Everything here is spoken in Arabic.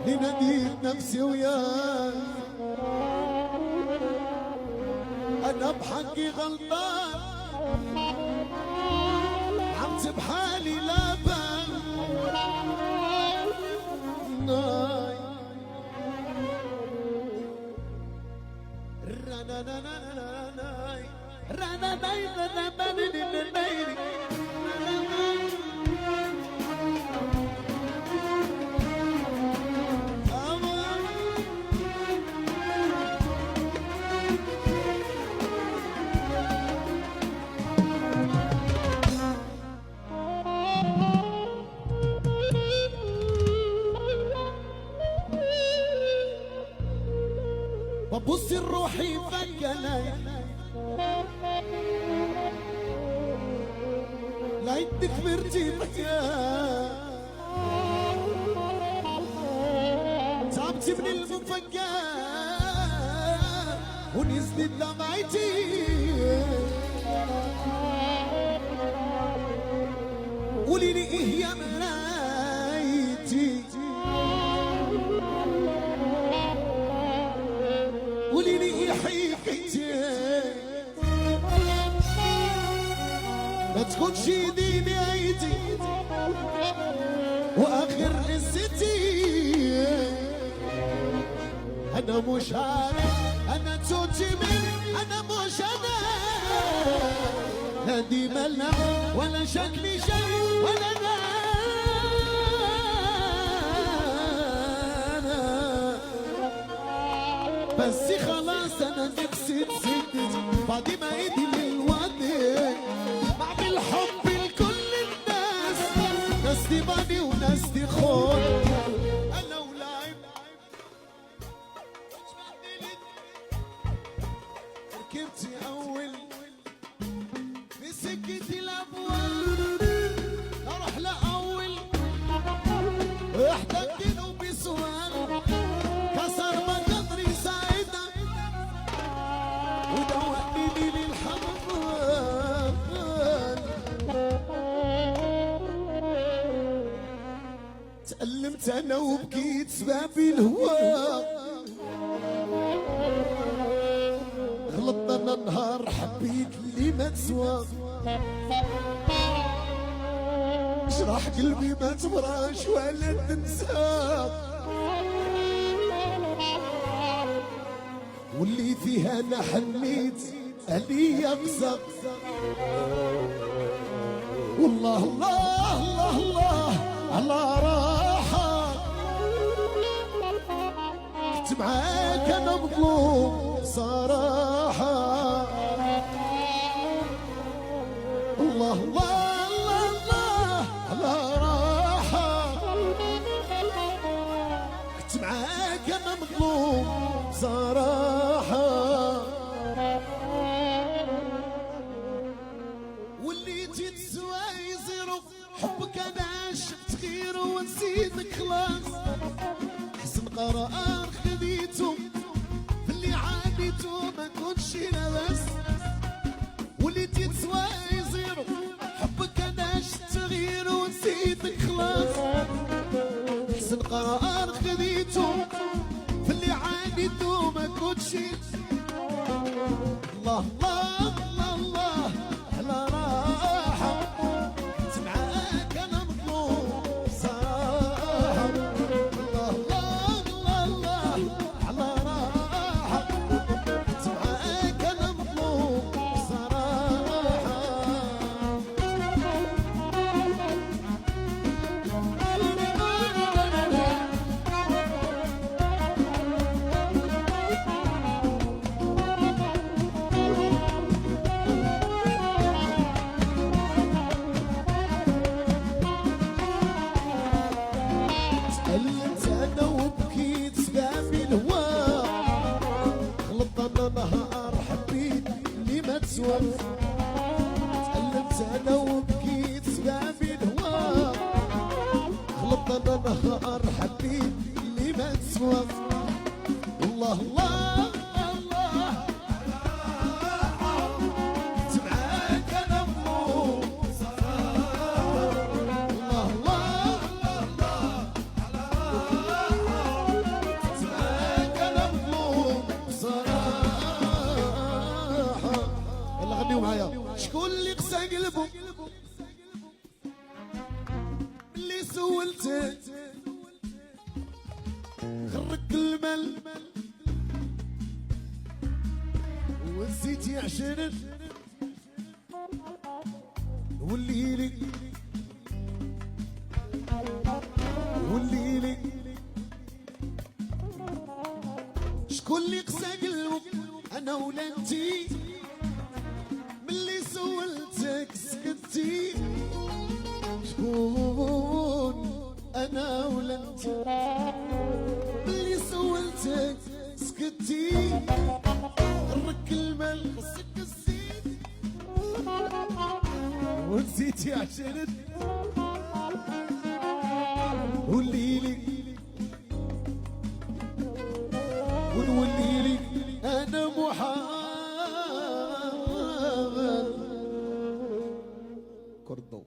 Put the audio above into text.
لناديت نفسي وياك انا بحقي غلطان عمت بحالي لا بان ببص روحي فجأة لقيتك كبرتي فجأة تعبتي من المفاجأة ونزلت دمعتي قولي لي ايه يا مرايتي قولي لي ايه حكايتي ما تكونش دي نهايتي واخر قصتي انا مش عارف انا توتي مين انا مش انا لا دي ملنا ولا شكلي شيء ولا انا بس خلاص انا نفسي نسيت بعد ما ايدي للوادي بعمل حب لكل الناس ناس تباني وناس تخون انا ولاعب ركبتي اول في سكتي الابواب اروح لاول احتجت له بسؤال كسر مقدري ساعتها ودوقني للحمام تألمت انا وبكيت سبابي الهواء غلطت انا نهار حبيت اللي ما تسوى جراح قلبي ما تبراش ولا تنسى واللي فيها انا حنيت علي يقصى والله الله الله الله على راحة كنت معاك انا مظلوم صراحة الله الله الله الله على راحة كنت معاك انا مظلوم صراحة واللي تسوى يزيرو حبك انا شفت غيره ونسيتك خلاص حسن قرار خديته في اللي عانيته ما كنتش لاباس واللي تسوى يزيرو حبك انا شفت غيره ونسيتك خلاص حسن قرار خديته في اللي عانيته ما كنتش الله الله الله الله على راحة كنت معاك انا مظلوم صراحة الله الله الله الله على راحة كنت معاك انا مظلوم صراحة تألمت انا وبكيت سبابي الهواء غلطت انا نهار حبيت اللي ما تسوى تألمت انا وبكيت سبابي الهواء غلطت انا نهار حبيت اللي ما تسوى الله الله الله كنت معاك انا مظلوم صراحة الله الله الله سولتك غرك المل ونسيتي عشان والليلي والليلي شكون اللي قسى قلبك انا ولا انتي ملي سولتك سكتي شكون انا ولا انتي ملي سولتك سكتي غرك المال خصك الزيت ونسيتي عشان والليلي ونوليلي انا محمد كردو